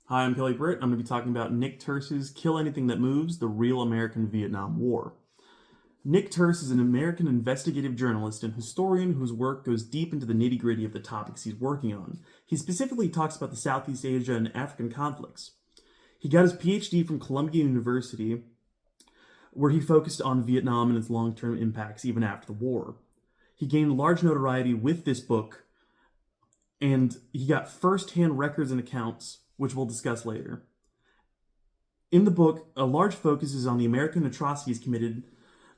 Hi, I'm Kelly Britt. I'm going to be talking about Nick Turse's Kill Anything That Moves, the Real American Vietnam War. Nick Turse is an American investigative journalist and historian whose work goes deep into the nitty gritty of the topics he's working on. He specifically talks about the Southeast Asia and African conflicts. He got his PhD from Columbia University, where he focused on Vietnam and its long term impacts even after the war. He gained large notoriety with this book, and he got first hand records and accounts, which we'll discuss later. In the book, a large focus is on the American atrocities committed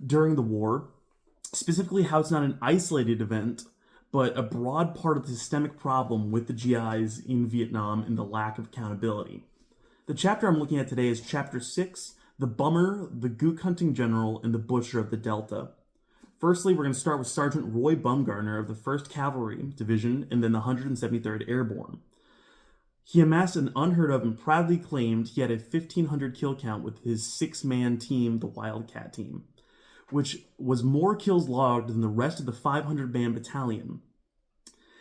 during the war, specifically how it's not an isolated event, but a broad part of the systemic problem with the GIs in Vietnam and the lack of accountability. The chapter I'm looking at today is Chapter 6, The Bummer, the Gook Hunting General, and the Butcher of the Delta. Firstly, we're going to start with Sergeant Roy Bumgarner of the 1st Cavalry Division and then the 173rd Airborne. He amassed an unheard of and proudly claimed he had a 1,500 kill count with his 6-man team, the Wildcat team, which was more kills logged than the rest of the 500-man battalion.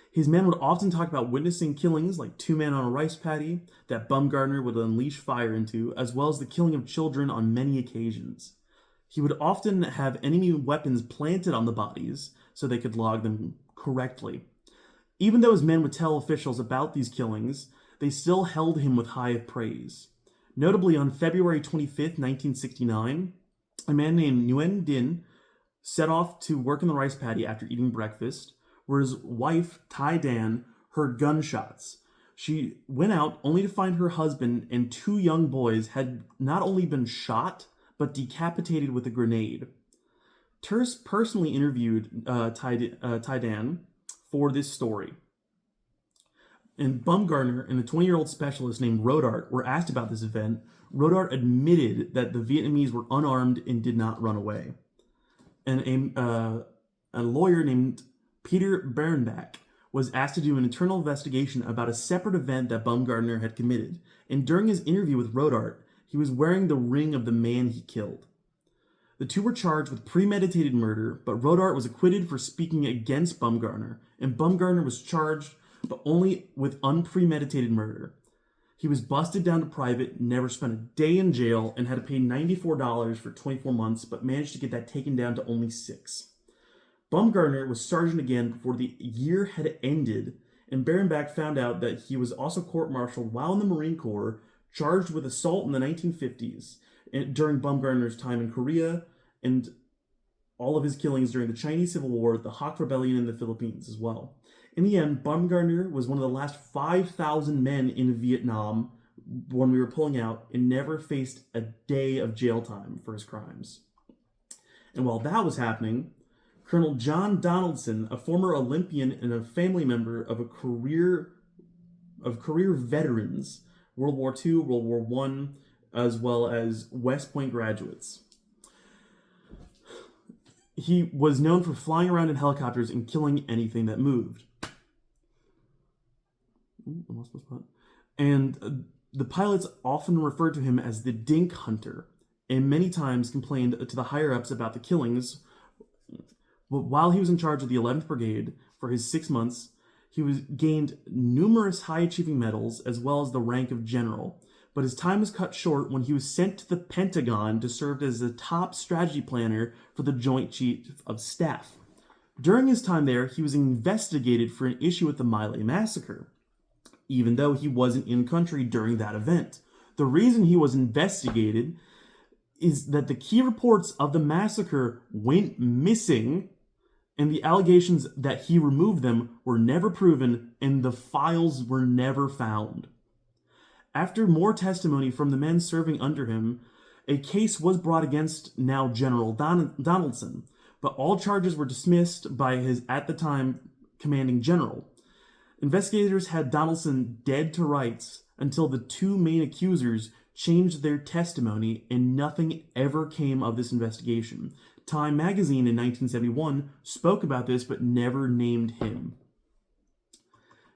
His men would often talk about witnessing killings like 2 men on a rice paddy that Bumgarner would unleash fire into, as well as the killing of children on many occasions. He would often have enemy weapons planted on the bodies so they could log them correctly. Even though his men would tell officials about these killings, they still held him with high praise. Notably, on February 25th, 1969, a man named Nguyen Din set off to work in the rice paddy after eating breakfast, where his wife, Tai Dan, heard gunshots. She went out only to find her husband and 2 young boys had not only been shot, but decapitated with a grenade. Turse personally interviewed Tai Dan for this story. And Bumgarner and a 20-year-old specialist named Rodart were asked about this event. Rodart admitted that the Vietnamese were unarmed and did not run away. And a lawyer named Peter Berenbach was asked to do an internal investigation about a separate event that Bumgarner had committed. And during his interview with Rodart, he was wearing the ring of the man he killed. The 2 were charged with premeditated murder, but Rodart was acquitted for speaking against Bumgarner, and Bumgarner was charged but only with unpremeditated murder. He was busted down to private, never spent a day in jail, and had to pay $94 for 24 months, but managed to get that taken down to only 6. Bumgarner was sergeant again before the year had ended, and Berenbach found out that he was also court-martialed while in the Marine Corps, charged with assault in the 1950s during Bumgarner's time in Korea, and all of his killings during the Chinese Civil War, the Hawk Rebellion in the Philippines as well. In the end, Bumgarner was one of the last 5,000 men in Vietnam when we were pulling out and never faced a day of jail time for his crimes. And while that was happening, Colonel John Donaldson, a former Olympian and a family member of career veterans, World War II, World War I, as well as West Point graduates. He was known for flying around in helicopters and killing anything that moved. And the pilots often referred to him as the Dink Hunter, and many times complained to the higher-ups about the killings. But while he was in charge of the 11th Brigade for his 6 months, he gained numerous high-achieving medals as well as the rank of general. But his time was cut short when he was sent to the Pentagon to serve as the top strategy planner for the Joint Chief of Staff. During his time there, he was investigated for an issue with the My Lai massacre, even though he wasn't in country during that event. The reason he was investigated is that the key reports of the massacre went missing, and the allegations that he removed them were never proven, and the files were never found. After more testimony from the men serving under him, a case was brought against now General Donaldson, but all charges were dismissed by his, at the time, commanding general. Investigators had Donaldson dead to rights until the 2 main accusers changed their testimony, and nothing ever came of this investigation. Time magazine in 1971 spoke about this but never named him.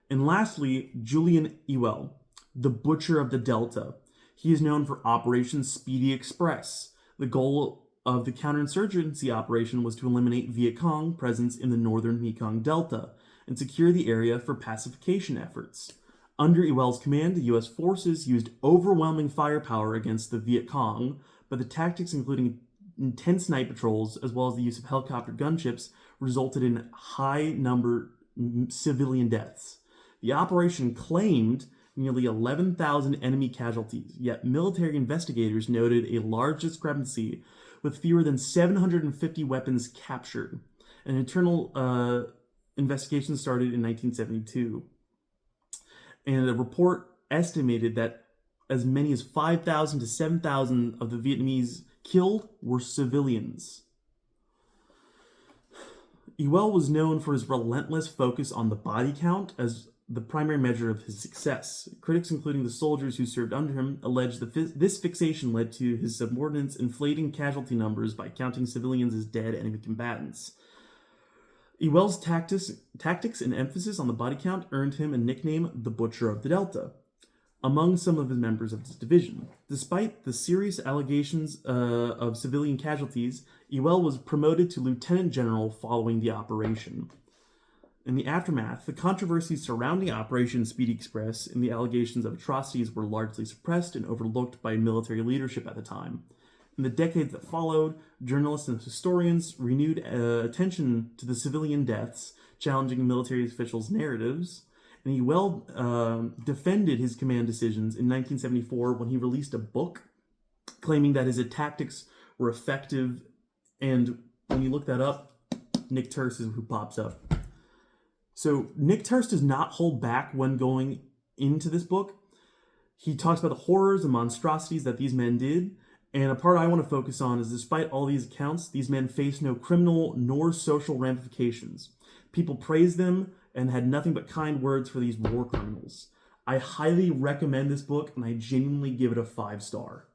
And lastly, Julian Ewell, the Butcher of the Delta. He is known for Operation Speedy Express. The goal of the counterinsurgency operation was to eliminate Viet Cong presence in the northern Mekong Delta and secure the area for pacification efforts. Under Ewell's command, the U.S. forces used overwhelming firepower against the Viet Cong, but the tactics, including intense night patrols as well as the use of helicopter gunships, resulted in high number civilian deaths. The operation claimed nearly 11,000 enemy casualties, yet military investigators noted a large discrepancy with fewer than 750 weapons captured. An internal investigation started in 1972, and the report estimated that as many as 5,000 to 7,000 of the Vietnamese killed were civilians. Ewell was known for his relentless focus on the body count as the primary measure of his success. Critics, including the soldiers who served under him, alleged that this fixation led to his subordinates inflating casualty numbers by counting civilians as dead enemy combatants. Ewell's tactics and emphasis on the body count earned him a nickname, the Butcher of the Delta, among some of his members of his division. Despite the serious allegations of civilian casualties, Ewell was promoted to lieutenant general following the operation. In the aftermath, the controversies surrounding Operation Speedy Express and the allegations of atrocities were largely suppressed and overlooked by military leadership at the time. In the decades that followed, journalists and historians renewed attention to the civilian deaths, challenging military officials' narratives, and Ewell defended his command decisions in 1974 when he released a book claiming that his tactics were effective. And when you look that up, Nick Turse is who pops up. So Nick Turse does not hold back when going into this book. He talks about the horrors and monstrosities that these men did. And a part I want to focus on is, despite all these accounts, these men faced no criminal nor social ramifications. People praised them and had nothing but kind words for these war criminals. I highly recommend this book, and I genuinely give it a 5-star.